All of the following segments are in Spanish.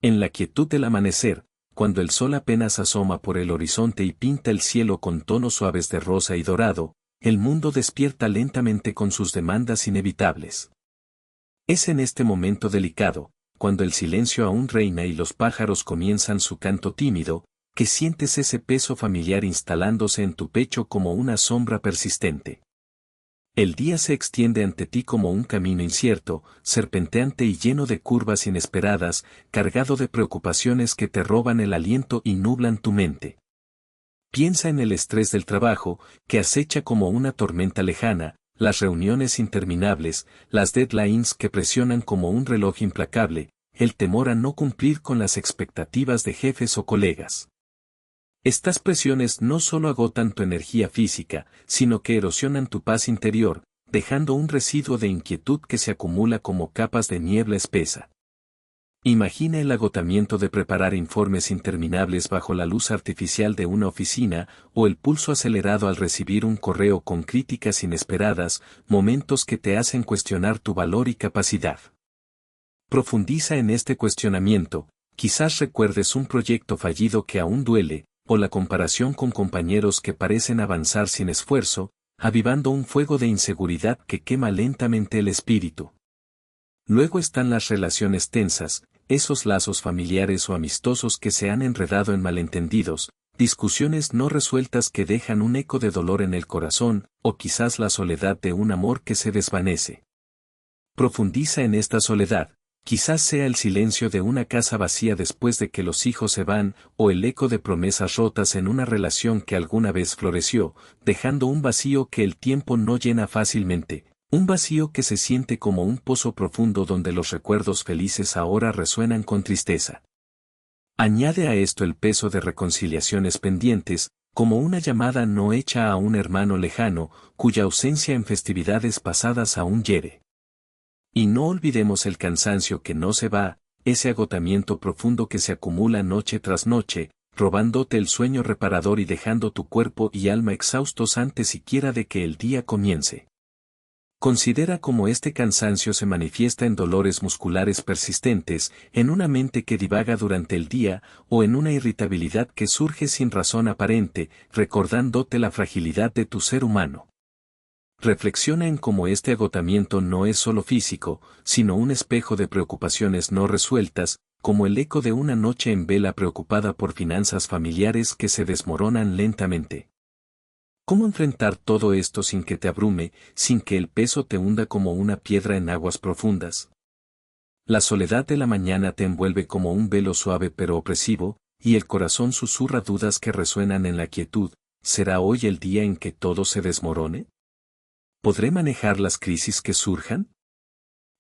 En la quietud del amanecer, cuando el sol apenas asoma por el horizonte y pinta el cielo con tonos suaves de rosa y dorado, el mundo despierta lentamente con sus demandas inevitables. Es en este momento delicado, cuando el silencio aún reina y los pájaros comienzan su canto tímido, que sientes ese peso familiar instalándose en tu pecho como una sombra persistente. El día se extiende ante ti como un camino incierto, serpenteante y lleno de curvas inesperadas, cargado de preocupaciones que te roban el aliento y nublan tu mente. Piensa en el estrés del trabajo, que acecha como una tormenta lejana, las reuniones interminables, las deadlines que presionan como un reloj implacable, el temor a no cumplir con las expectativas de jefes o colegas. Estas presiones no solo agotan tu energía física, sino que erosionan tu paz interior, dejando un residuo de inquietud que se acumula como capas de niebla espesa. Imagina el agotamiento de preparar informes interminables bajo la luz artificial de una oficina, o el pulso acelerado al recibir un correo con críticas inesperadas, momentos que te hacen cuestionar tu valor y capacidad. Profundiza en este cuestionamiento, quizás recuerdes un proyecto fallido que aún duele, o la comparación con compañeros que parecen avanzar sin esfuerzo, avivando un fuego de inseguridad que quema lentamente el espíritu. Luego están las relaciones tensas, esos lazos familiares o amistosos que se han enredado en malentendidos, discusiones no resueltas que dejan un eco de dolor en el corazón, o quizás la soledad de un amor que se desvanece. Profundiza en esta soledad. Quizás sea el silencio de una casa vacía después de que los hijos se van, o el eco de promesas rotas en una relación que alguna vez floreció, dejando un vacío que el tiempo no llena fácilmente, un vacío que se siente como un pozo profundo donde los recuerdos felices ahora resuenan con tristeza. Añade a esto el peso de reconciliaciones pendientes, como una llamada no hecha a un hermano lejano, cuya ausencia en festividades pasadas aún hiere. Y no olvidemos el cansancio que no se va, ese agotamiento profundo que se acumula noche tras noche, robándote el sueño reparador y dejando tu cuerpo y alma exhaustos antes siquiera de que el día comience. Considera cómo este cansancio se manifiesta en dolores musculares persistentes, en una mente que divaga durante el día, o en una irritabilidad que surge sin razón aparente, recordándote la fragilidad de tu ser humano. Reflexiona en cómo este agotamiento no es solo físico, sino un espejo de preocupaciones no resueltas, como el eco de una noche en vela preocupada por finanzas familiares que se desmoronan lentamente. ¿Cómo enfrentar todo esto sin que te abrume, sin que el peso te hunda como una piedra en aguas profundas? La soledad de la mañana te envuelve como un velo suave pero opresivo, y el corazón susurra dudas que resuenan en la quietud. ¿Será hoy el día en que todo se desmorone? ¿Podré manejar las crisis que surjan?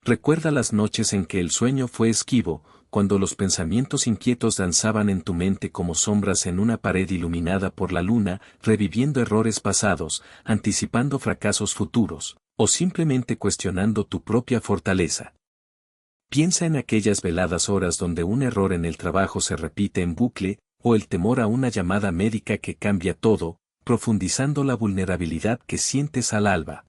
Recuerda las noches en que el sueño fue esquivo, cuando los pensamientos inquietos danzaban en tu mente como sombras en una pared iluminada por la luna, reviviendo errores pasados, anticipando fracasos futuros, o simplemente cuestionando tu propia fortaleza. Piensa en aquellas veladas horas donde un error en el trabajo se repite en bucle, o el temor a una llamada médica que cambia todo, profundizando la vulnerabilidad que sientes al alba.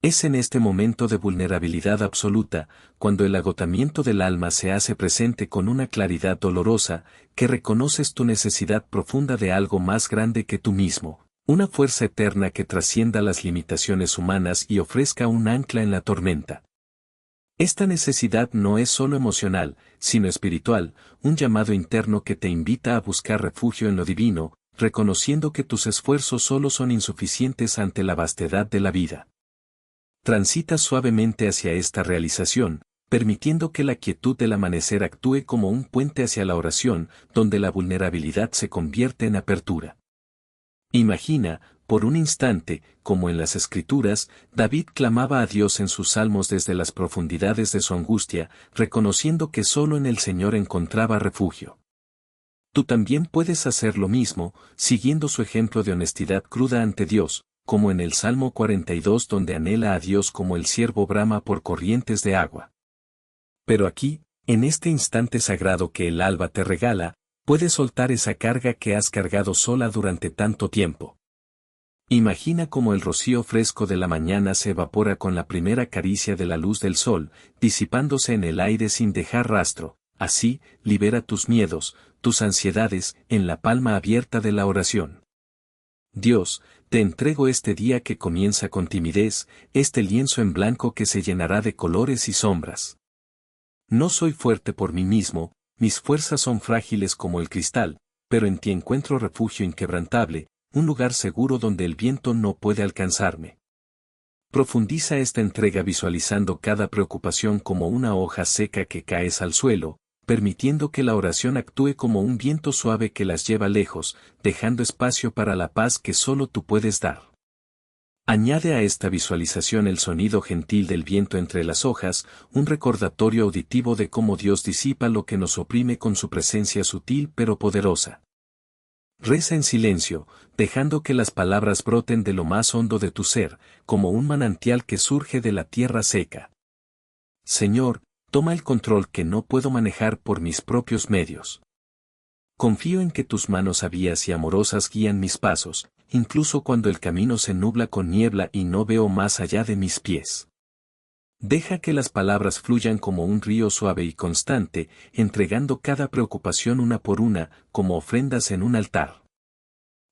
Es en este momento de vulnerabilidad absoluta, cuando el agotamiento del alma se hace presente con una claridad dolorosa, que reconoces tu necesidad profunda de algo más grande que tú mismo, una fuerza eterna que trascienda las limitaciones humanas y ofrezca un ancla en la tormenta. Esta necesidad no es solo emocional, sino espiritual, un llamado interno que te invita a buscar refugio en lo divino, reconociendo que tus esfuerzos solo son insuficientes ante la vastedad de la vida. Transita suavemente hacia esta realización, permitiendo que la quietud del amanecer actúe como un puente hacia la oración, donde la vulnerabilidad se convierte en apertura. Imagina, por un instante, como en las Escrituras, David clamaba a Dios en sus salmos desde las profundidades de su angustia, reconociendo que solo en el Señor encontraba refugio. Tú también puedes hacer lo mismo, siguiendo su ejemplo de honestidad cruda ante Dios, como en el Salmo 42 donde anhela a Dios como el ciervo brama por corrientes de agua. Pero aquí, en este instante sagrado que el alba te regala, puedes soltar esa carga que has cargado sola durante tanto tiempo. Imagina cómo el rocío fresco de la mañana se evapora con la primera caricia de la luz del sol, disipándose en el aire sin dejar rastro, Así, libera tus miedos, tus ansiedades, en la palma abierta de la oración. Dios, te entrego este día que comienza con timidez, este lienzo en blanco que se llenará de colores y sombras. No soy fuerte por mí mismo, mis fuerzas son frágiles como el cristal, pero en ti encuentro refugio inquebrantable, un lugar seguro donde el viento no puede alcanzarme. Profundiza esta entrega visualizando cada preocupación como una hoja seca que caes al suelo, permitiendo que la oración actúe como un viento suave que las lleva lejos, dejando espacio para la paz que solo tú puedes dar. Añade a esta visualización el sonido gentil del viento entre las hojas, un recordatorio auditivo de cómo Dios disipa lo que nos oprime con su presencia sutil pero poderosa. Reza en silencio, dejando que las palabras broten de lo más hondo de tu ser, como un manantial que surge de la tierra seca. Señor, toma el control que no puedo manejar por mis propios medios. Confío en que tus manos sabias y amorosas guían mis pasos, incluso cuando el camino se nubla con niebla y no veo más allá de mis pies. Deja que las palabras fluyan como un río suave y constante, entregando cada preocupación una por una, como ofrendas en un altar.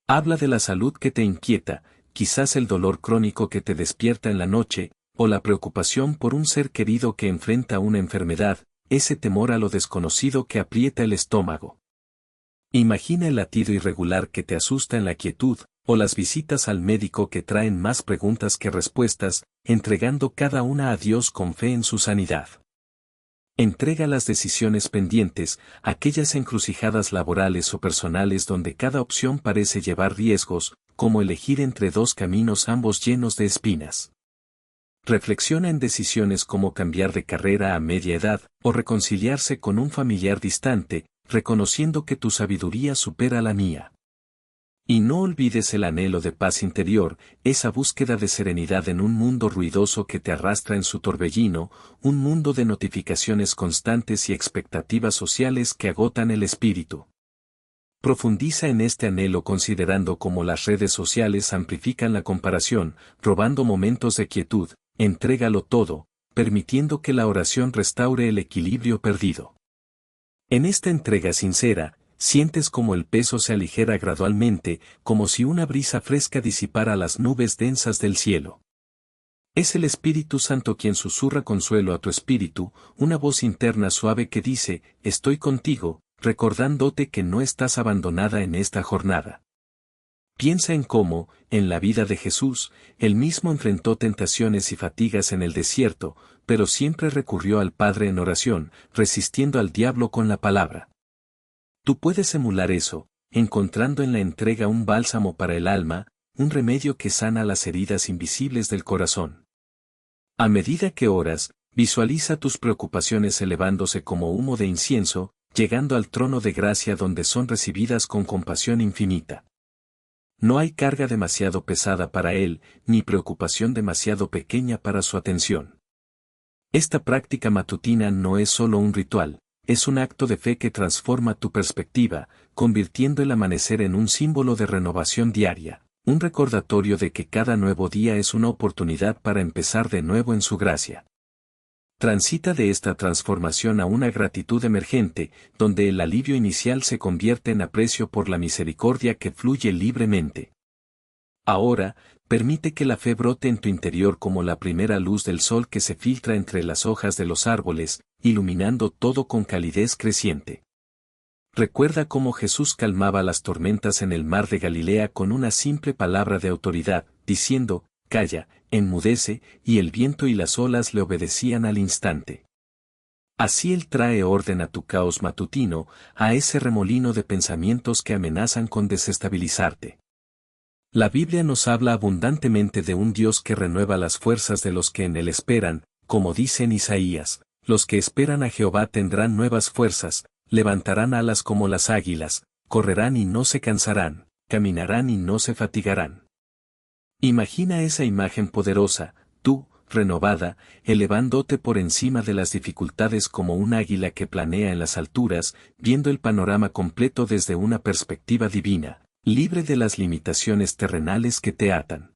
Habla de la salud que te inquieta, quizás el dolor crónico que te despierta en la noche, o la preocupación por un ser querido que enfrenta una enfermedad, ese temor a lo desconocido que aprieta el estómago. Imagina el latido irregular que te asusta en la quietud, o las visitas al médico que traen más preguntas que respuestas, entregando cada una a Dios con fe en su sanidad. Entrega las decisiones pendientes, aquellas encrucijadas laborales o personales donde cada opción parece llevar riesgos, como elegir entre dos caminos ambos llenos de espinas. Reflexiona en decisiones como cambiar de carrera a media edad, o reconciliarse con un familiar distante, reconociendo que tu sabiduría supera la mía. Y no olvides el anhelo de paz interior, esa búsqueda de serenidad en un mundo ruidoso que te arrastra en su torbellino, un mundo de notificaciones constantes y expectativas sociales que agotan el espíritu. Profundiza en este anhelo considerando cómo las redes sociales amplifican la comparación, robando momentos de quietud. Entrégalo todo, permitiendo que la oración restaure el equilibrio perdido. En esta entrega sincera, sientes como el peso se aligera gradualmente, como si una brisa fresca disipara las nubes densas del cielo. Es el Espíritu Santo quien susurra consuelo a tu espíritu, una voz interna suave que dice, estoy contigo, recordándote que no estás abandonada en esta jornada. Piensa en cómo, en la vida de Jesús, él mismo enfrentó tentaciones y fatigas en el desierto, pero siempre recurrió al Padre en oración, resistiendo al diablo con la palabra. Tú puedes emular eso, encontrando en la entrega un bálsamo para el alma, un remedio que sana las heridas invisibles del corazón. A medida que oras, visualiza tus preocupaciones elevándose como humo de incienso, llegando al trono de gracia donde son recibidas con compasión infinita. No hay carga demasiado pesada para él, ni preocupación demasiado pequeña para su atención. Esta práctica matutina no es solo un ritual, es un acto de fe que transforma tu perspectiva, convirtiendo el amanecer en un símbolo de renovación diaria, un recordatorio de que cada nuevo día es una oportunidad para empezar de nuevo en su gracia. Transita de esta transformación a una gratitud emergente, donde el alivio inicial se convierte en aprecio por la misericordia que fluye libremente. Ahora, permite que la fe brote en tu interior como la primera luz del sol que se filtra entre las hojas de los árboles, iluminando todo con calidez creciente. Recuerda cómo Jesús calmaba las tormentas en el mar de Galilea con una simple palabra de autoridad, diciendo, calla, enmudece, y el viento y las olas le obedecían al instante. Así Él trae orden a tu caos matutino, a ese remolino de pensamientos que amenazan con desestabilizarte. La Biblia nos habla abundantemente de un Dios que renueva las fuerzas de los que en Él esperan, como dice en Isaías, los que esperan a Jehová tendrán nuevas fuerzas, levantarán alas como las águilas, correrán y no se cansarán, caminarán y no se fatigarán. Imagina esa imagen poderosa, tú, renovada, elevándote por encima de las dificultades como un águila que planea en las alturas, viendo el panorama completo desde una perspectiva divina, libre de las limitaciones terrenales que te atan.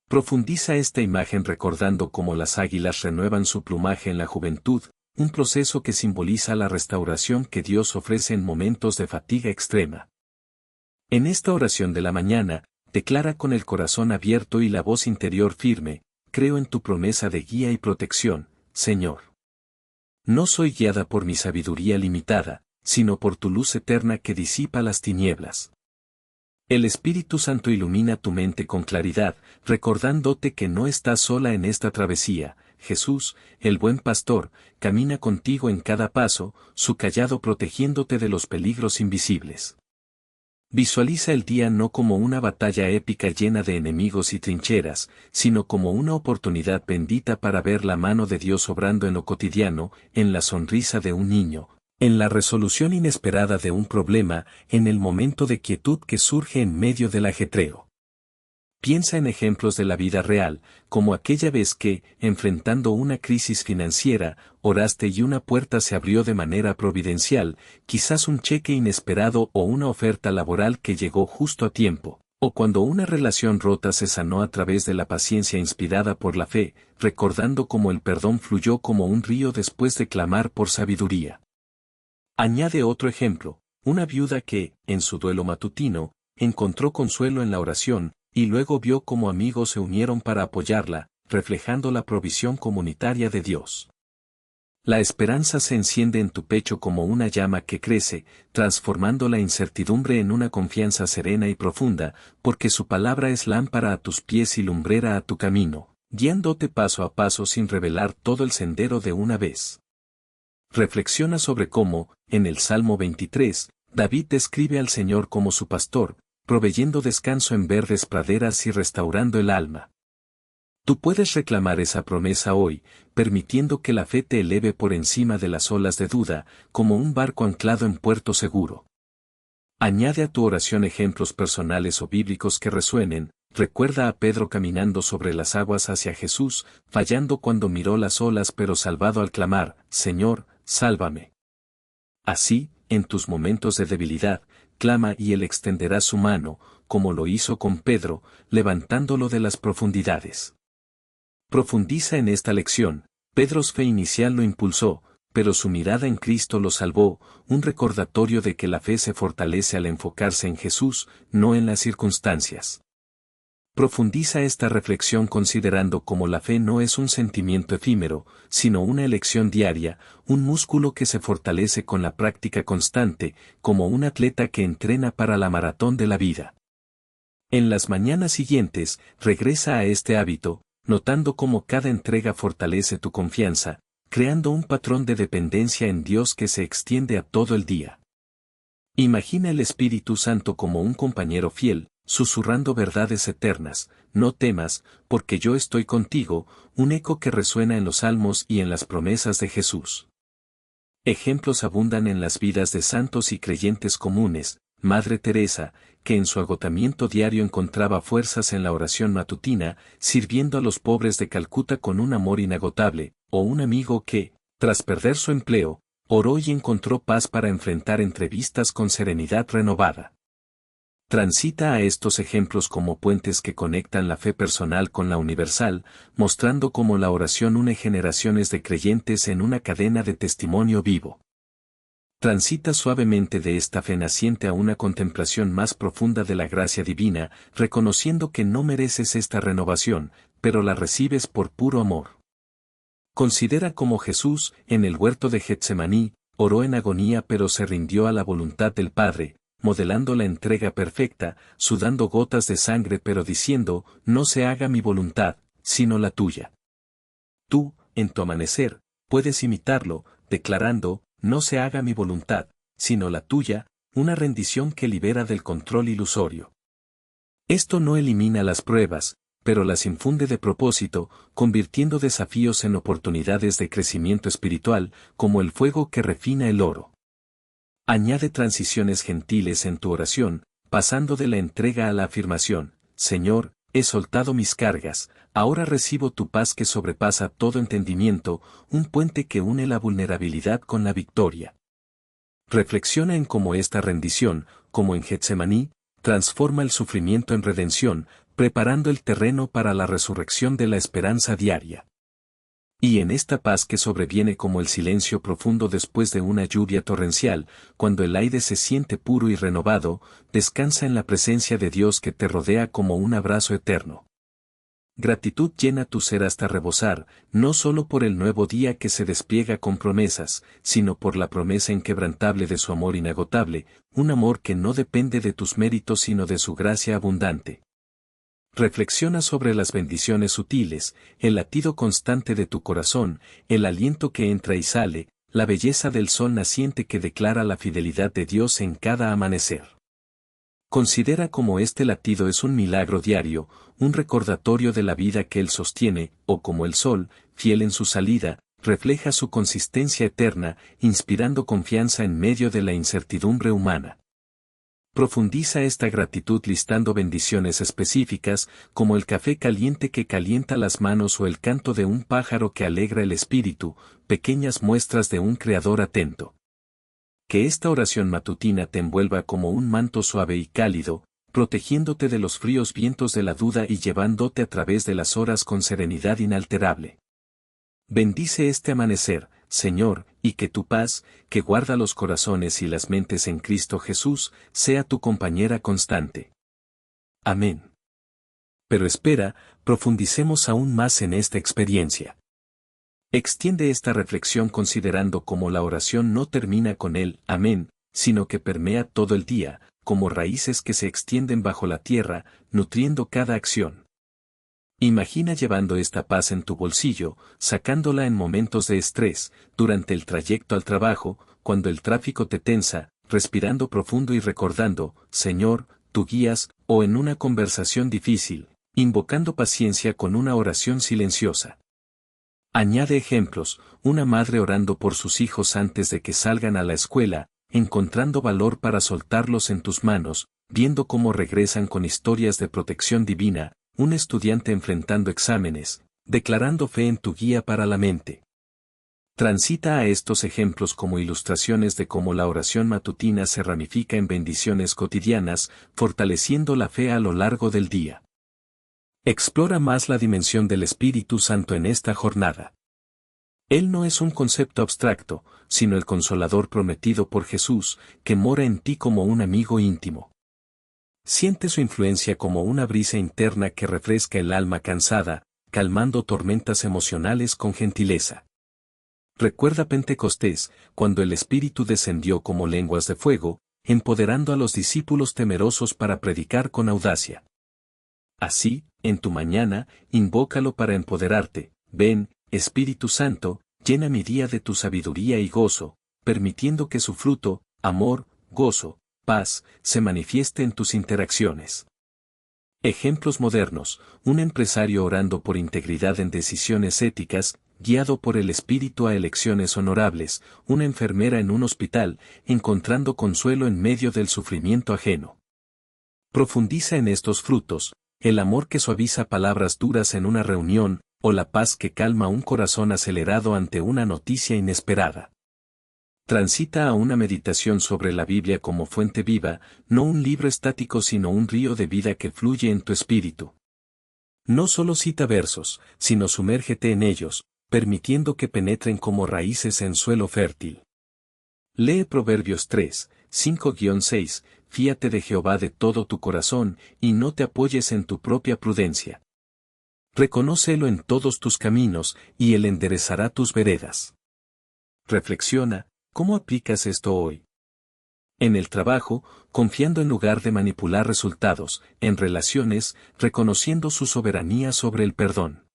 Profundiza esta imagen recordando cómo las águilas renuevan su plumaje en la juventud, un proceso que simboliza la restauración que Dios ofrece en momentos de fatiga extrema. En esta oración de la mañana, declara con el corazón abierto y la voz interior firme: creo en tu promesa de guía y protección, Señor. No soy guiada por mi sabiduría limitada, sino por tu luz eterna que disipa las tinieblas. El Espíritu Santo ilumina tu mente con claridad, recordándote que no estás sola en esta travesía. Jesús, el buen pastor, camina contigo en cada paso, su cayado protegiéndote de los peligros invisibles. Visualiza el día no como una batalla épica llena de enemigos y trincheras, sino como una oportunidad bendita para ver la mano de Dios obrando en lo cotidiano, en la sonrisa de un niño, en la resolución inesperada de un problema, en el momento de quietud que surge en medio del ajetreo. Piensa en ejemplos de la vida real, como aquella vez que, enfrentando una crisis financiera, oraste y una puerta se abrió de manera providencial, quizás un cheque inesperado o una oferta laboral que llegó justo a tiempo, o cuando una relación rota se sanó a través de la paciencia inspirada por la fe, recordando cómo el perdón fluyó como un río después de clamar por sabiduría. Añade otro ejemplo, una viuda que, en su duelo matutino, encontró consuelo en la oración, y luego vio cómo amigos se unieron para apoyarla, reflejando la provisión comunitaria de Dios. La esperanza se enciende en tu pecho como una llama que crece, transformando la incertidumbre en una confianza serena y profunda, porque su palabra es lámpara a tus pies y lumbrera a tu camino, guiándote paso a paso sin revelar todo el sendero de una vez. Reflexiona sobre cómo, en el Salmo 23, David describe al Señor como su pastor, proveyendo descanso en verdes praderas y restaurando el alma. Tú puedes reclamar esa promesa hoy, permitiendo que la fe te eleve por encima de las olas de duda, como un barco anclado en puerto seguro. Añade a tu oración ejemplos personales o bíblicos que resuenen. Recuerda a Pedro caminando sobre las aguas hacia Jesús, fallando cuando miró las olas pero salvado al clamar: Señor, sálvame. Así, en tus momentos de debilidad, clama y Él extenderá su mano, como lo hizo con Pedro, levantándolo de las profundidades. Profundiza en esta lección. Pedro's fe inicial lo impulsó, pero su mirada en Cristo lo salvó, un recordatorio de que la fe se fortalece al enfocarse en Jesús, no en las circunstancias. Profundiza esta reflexión considerando cómo la fe no es un sentimiento efímero, sino una elección diaria, un músculo que se fortalece con la práctica constante, como un atleta que entrena para la maratón de la vida. En las mañanas siguientes, regresa a este hábito, notando cómo cada entrega fortalece tu confianza, creando un patrón de dependencia en Dios que se extiende a todo el día. Imagina el Espíritu Santo como un compañero fiel, susurrando verdades eternas: no temas, porque yo estoy contigo, un eco que resuena en los salmos y en las promesas de Jesús. Ejemplos abundan en las vidas de santos y creyentes comunes. Madre Teresa, que en su agotamiento diario encontraba fuerzas en la oración matutina, sirviendo a los pobres de Calcuta con un amor inagotable, o un amigo que, tras perder su empleo, oró y encontró paz para enfrentar entrevistas con serenidad renovada. Transita a estos ejemplos como puentes que conectan la fe personal con la universal, mostrando cómo la oración une generaciones de creyentes en una cadena de testimonio vivo. Transita suavemente de esta fe naciente a una contemplación más profunda de la gracia divina, reconociendo que no mereces esta renovación, pero la recibes por puro amor. Considera cómo Jesús, en el huerto de Getsemaní, oró en agonía pero se rindió a la voluntad del Padre, modelando la entrega perfecta, sudando gotas de sangre pero diciendo: no se haga mi voluntad, sino la tuya. Tú, en tu amanecer, puedes imitarlo, declarando: no se haga mi voluntad, sino la tuya, una rendición que libera del control ilusorio. Esto no elimina las pruebas, pero las infunde de propósito, convirtiendo desafíos en oportunidades de crecimiento espiritual, como el fuego que refina el oro. Añade transiciones gentiles en tu oración, pasando de la entrega a la afirmación: Señor, he soltado mis cargas, ahora recibo tu paz que sobrepasa todo entendimiento, un puente que une la vulnerabilidad con la victoria. Reflexiona en cómo esta rendición, como en Getsemaní, transforma el sufrimiento en redención, preparando el terreno para la resurrección de la esperanza diaria. Y en esta paz que sobreviene como el silencio profundo después de una lluvia torrencial, cuando el aire se siente puro y renovado, descansa en la presencia de Dios que te rodea como un abrazo eterno. Gratitud llena tu ser hasta rebosar, no solo por el nuevo día que se despliega con promesas, sino por la promesa inquebrantable de su amor inagotable, un amor que no depende de tus méritos sino de su gracia abundante. Reflexiona sobre las bendiciones sutiles, el latido constante de tu corazón, el aliento que entra y sale, la belleza del sol naciente que declara la fidelidad de Dios en cada amanecer. Considera como este latido es un milagro diario, un recordatorio de la vida que Él sostiene, o como el sol, fiel en su salida, refleja su consistencia eterna, inspirando confianza en medio de la incertidumbre humana. Profundiza esta gratitud listando bendiciones específicas, como el café caliente que calienta las manos o el canto de un pájaro que alegra el espíritu, pequeñas muestras de un Creador atento. Que esta oración matutina te envuelva como un manto suave y cálido, protegiéndote de los fríos vientos de la duda y llevándote a través de las horas con serenidad inalterable. Bendice este amanecer, Señor, y que tu paz, que guarda los corazones y las mentes en Cristo Jesús, sea tu compañera constante. Amén. Pero espera, profundicemos aún más en esta experiencia. Extiende esta reflexión considerando cómo la oración no termina con el amén, sino que permea todo el día, como raíces que se extienden bajo la tierra, nutriendo cada acción. Imagina llevando esta paz en tu bolsillo, sacándola en momentos de estrés, durante el trayecto al trabajo, cuando el tráfico te tensa, respirando profundo y recordando, Señor, tú guías, o en una conversación difícil, invocando paciencia con una oración silenciosa. Añade ejemplos, una madre orando por sus hijos antes de que salgan a la escuela, encontrando valor para soltarlos en tus manos, viendo cómo regresan con historias de protección divina, un estudiante enfrentando exámenes, declarando fe en tu guía para la mente. Transita a estos ejemplos como ilustraciones de cómo la oración matutina se ramifica en bendiciones cotidianas, fortaleciendo la fe a lo largo del día. Explora más la dimensión del Espíritu Santo en esta jornada. Él no es un concepto abstracto, sino el Consolador prometido por Jesús, que mora en ti como un amigo íntimo. Siente su influencia como una brisa interna que refresca el alma cansada, calmando tormentas emocionales con gentileza. Recuerda Pentecostés, cuando el Espíritu descendió como lenguas de fuego, empoderando a los discípulos temerosos para predicar con audacia. Así, en tu mañana, invócalo para empoderarte. Ven, Espíritu Santo, llena mi día de tu sabiduría y gozo, permitiendo que su fruto, amor, gozo, paz, se manifieste en tus interacciones. Ejemplos modernos, un empresario orando por integridad en decisiones éticas, guiado por el Espíritu a elecciones honorables, una enfermera en un hospital, encontrando consuelo en medio del sufrimiento ajeno. Profundiza en estos frutos, el amor que suaviza palabras duras en una reunión, o la paz que calma un corazón acelerado ante una noticia inesperada. Transita a una meditación sobre la Biblia como fuente viva, no un libro estático sino un río de vida que fluye en tu espíritu. No solo cita versos, sino sumérgete en ellos, permitiendo que penetren como raíces en suelo fértil. Lee Proverbios 3, 5-6, fíate de Jehová de todo tu corazón, y no te apoyes en tu propia prudencia. Reconócelo en todos tus caminos, y Él enderezará tus veredas. Reflexiona, ¿cómo aplicas esto hoy? En el trabajo, confiando en lugar de manipular resultados, en relaciones, reconociendo su soberanía sobre el perdón.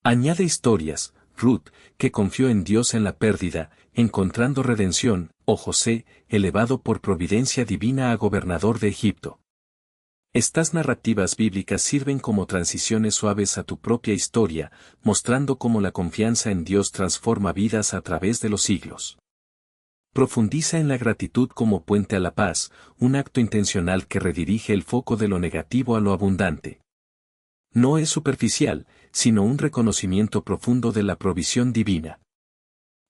Añade historias, Ruth, que confió en Dios en la pérdida, encontrando redención, o José, elevado por providencia divina a gobernador de Egipto. Estas narrativas bíblicas sirven como transiciones suaves a tu propia historia, mostrando cómo la confianza en Dios transforma vidas a través de los siglos. Profundiza en la gratitud como puente a la paz, un acto intencional que redirige el foco de lo negativo a lo abundante. No es superficial, sino un reconocimiento profundo de la provisión divina.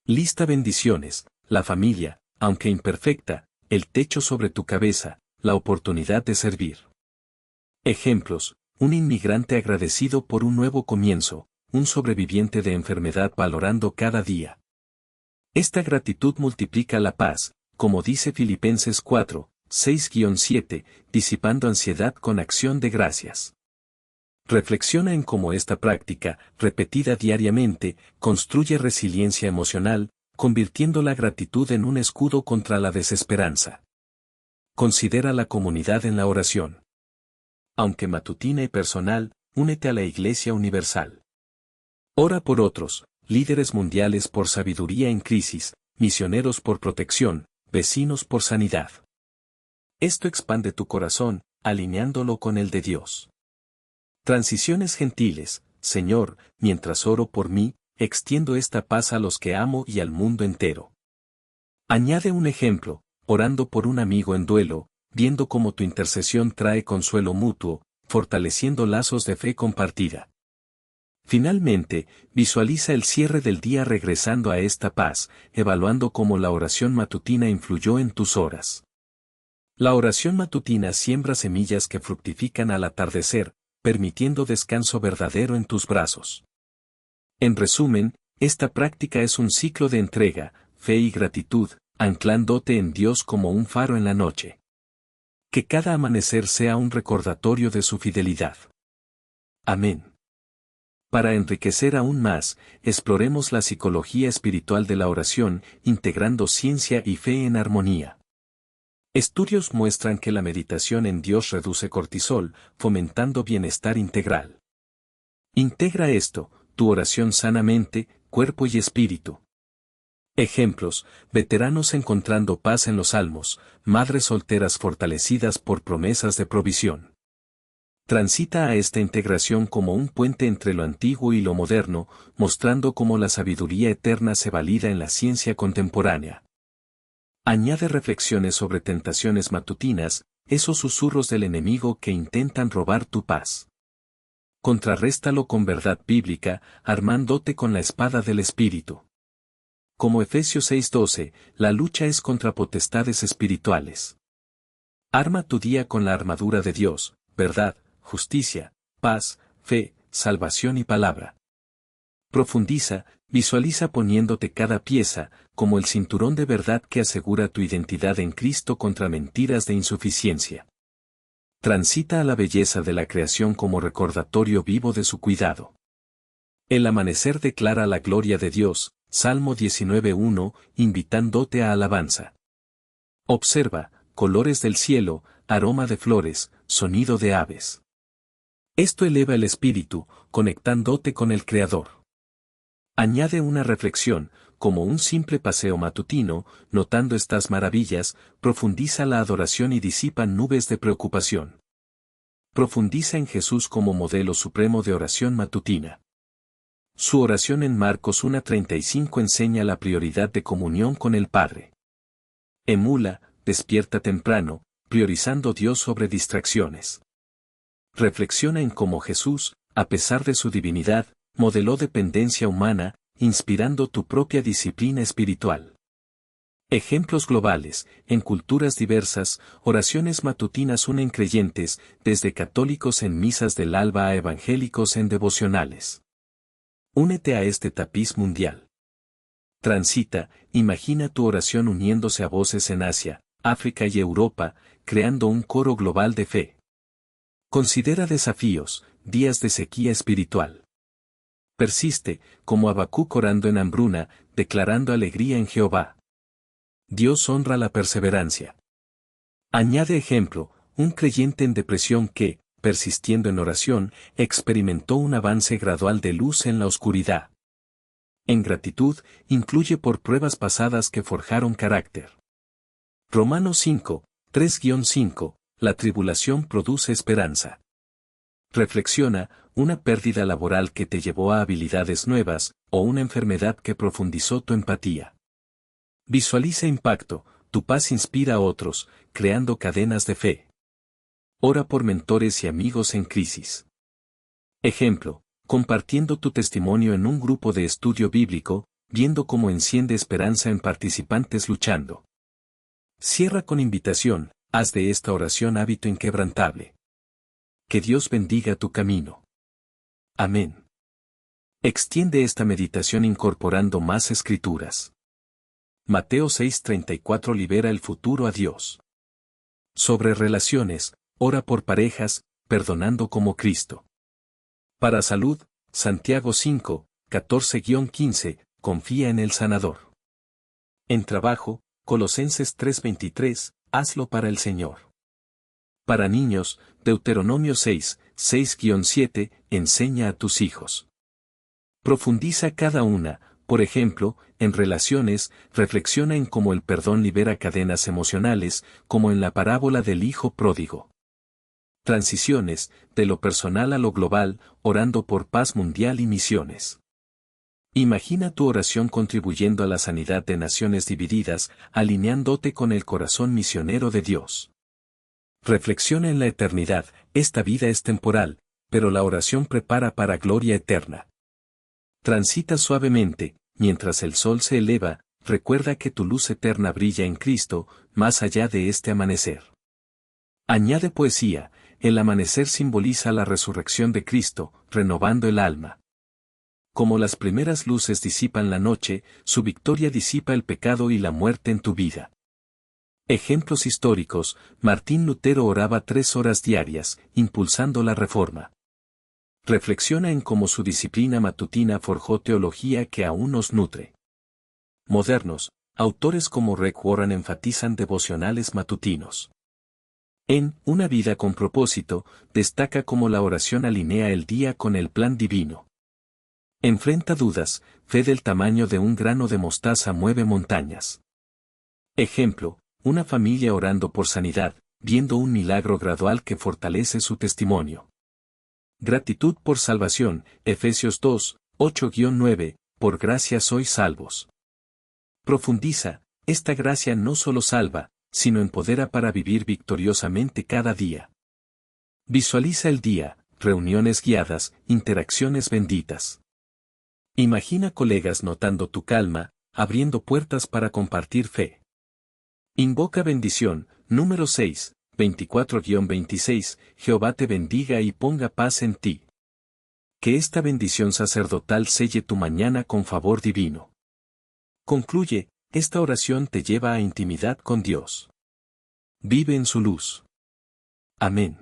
Lista bendiciones, la familia, aunque imperfecta, el techo sobre tu cabeza, la oportunidad de servir. Ejemplos, un inmigrante agradecido por un nuevo comienzo, un sobreviviente de enfermedad valorando cada día. Esta gratitud multiplica la paz, como dice Filipenses 4, 6-7, disipando ansiedad con acción de gracias. Reflexiona en cómo esta práctica, repetida diariamente, construye resiliencia emocional, convirtiendo la gratitud en un escudo contra la desesperanza. Considera la comunidad en la oración. Aunque matutina y personal, únete a la Iglesia Universal. Ora por otros, líderes mundiales por sabiduría en crisis, misioneros por protección, vecinos por sanidad. Esto expande tu corazón, alineándolo con el de Dios. Transiciones gentiles, Señor, mientras oro por mí, extiendo esta paz a los que amo y al mundo entero. Añade un ejemplo, orando por un amigo en duelo, viendo cómo tu intercesión trae consuelo mutuo, fortaleciendo lazos de fe compartida. Finalmente, visualiza el cierre del día regresando a esta paz, evaluando cómo la oración matutina influyó en tus horas. La oración matutina siembra semillas que fructifican al atardecer, permitiendo descanso verdadero en tus brazos. En resumen, esta práctica es un ciclo de entrega, fe y gratitud, anclándote en Dios como un faro en la noche. Que cada amanecer sea un recordatorio de su fidelidad. Amén. Para enriquecer aún más, exploremos la psicología espiritual de la oración, integrando ciencia y fe en armonía. Estudios muestran que la meditación en Dios reduce cortisol, fomentando bienestar integral. Integra esto, tu oración sanamente, cuerpo y espíritu. Ejemplos, veteranos encontrando paz en los salmos, madres solteras fortalecidas por promesas de provisión. Transita a esta integración como un puente entre lo antiguo y lo moderno, mostrando cómo la sabiduría eterna se valida en la ciencia contemporánea. Añade reflexiones sobre tentaciones matutinas, esos susurros del enemigo que intentan robar tu paz. Contrarréstalo con verdad bíblica, armándote con la espada del Espíritu. Como Efesios 6:12, la lucha es contra potestades espirituales. Arma tu día con la armadura de Dios, verdad, justicia, paz, fe, salvación y palabra. Profundiza, visualiza poniéndote cada pieza, como el cinturón de verdad que asegura tu identidad en Cristo contra mentiras de insuficiencia. Transita a la belleza de la creación como recordatorio vivo de su cuidado. El amanecer declara la gloria de Dios, Salmo 19:1, invitándote a alabanza. Observa, colores del cielo, aroma de flores, sonido de aves. Esto eleva el espíritu, conectándote con el Creador. Añade una reflexión, como un simple paseo matutino, notando estas maravillas, profundiza la adoración y disipa nubes de preocupación. Profundiza en Jesús como modelo supremo de oración matutina. Su oración en Marcos 1:35 enseña la prioridad de comunión con el Padre. Emula, despierta temprano, priorizando Dios sobre distracciones. Reflexiona en cómo Jesús, a pesar de su divinidad, modeló dependencia humana, inspirando tu propia disciplina espiritual. Ejemplos globales, en culturas diversas, oraciones matutinas unen creyentes, desde católicos en misas del alba a evangélicos en devocionales. Únete a este tapiz mundial. Transita, imagina tu oración uniéndose a voces en Asia, África y Europa, creando un coro global de fe. Considera desafíos, días de sequía espiritual. Persiste, como Habacuc orando en hambruna, declarando alegría en Jehová. Dios honra la perseverancia. Añade ejemplo, un creyente en depresión que, persistiendo en oración, experimentó un avance gradual de luz en la oscuridad. En gratitud, incluye por pruebas pasadas que forjaron carácter. Romanos 5, 3-5, la tribulación produce esperanza. Reflexiona, una pérdida laboral que te llevó a habilidades nuevas, o una enfermedad que profundizó tu empatía. Visualiza impacto, tu paz inspira a otros, creando cadenas de fe. Ora por mentores y amigos en crisis. Ejemplo, compartiendo tu testimonio en un grupo de estudio bíblico, viendo cómo enciende esperanza en participantes luchando. Cierra con invitación, haz de esta oración hábito inquebrantable. Que Dios bendiga tu camino. Amén. Extiende esta meditación incorporando más escrituras. Mateo 6:34 libera el futuro a Dios. Sobre relaciones, ora por parejas, perdonando como Cristo. Para salud, Santiago 5:14-15, confía en el sanador. En trabajo, Colosenses 3:23, hazlo para el Señor. Para niños, Deuteronomio 6:7, enseña a tus hijos. Profundiza cada una, por ejemplo, en relaciones, reflexiona en cómo el perdón libera cadenas emocionales, como en la parábola del hijo pródigo. Transiciones, de lo personal a lo global, orando por paz mundial y misiones. Imagina tu oración contribuyendo a la sanidad de naciones divididas, alineándote con el corazón misionero de Dios. Reflexiona en la eternidad, esta vida es temporal, pero la oración prepara para gloria eterna. Transita suavemente, mientras el sol se eleva, recuerda que tu luz eterna brilla en Cristo, más allá de este amanecer. Añade poesía, el amanecer simboliza la resurrección de Cristo, renovando el alma. Como las primeras luces disipan la noche, su victoria disipa el pecado y la muerte en tu vida. Ejemplos históricos, Martín Lutero oraba 3 horas diarias, impulsando la reforma. Reflexiona en cómo su disciplina matutina forjó teología que aún nos nutre. Modernos, autores como Rick Warren enfatizan devocionales matutinos. En Una vida con propósito, destaca cómo la oración alinea el día con el plan divino. Enfrenta dudas, fe del tamaño de un grano de mostaza mueve montañas. Ejemplo, una familia orando por sanidad, viendo un milagro gradual que fortalece su testimonio. Gratitud por salvación, Efesios 2:8-9, por gracia sois salvos. Profundiza, esta gracia no solo salva, sino empodera para vivir victoriosamente cada día. Visualiza el día, reuniones guiadas, interacciones benditas. Imagina colegas notando tu calma, abriendo puertas para compartir fe. Invoca bendición, número 6. 24-26, Jehová te bendiga y ponga paz en ti. Que esta bendición sacerdotal selle tu mañana con favor divino. Concluye, esta oración te lleva a intimidad con Dios. Vive en su luz. Amén.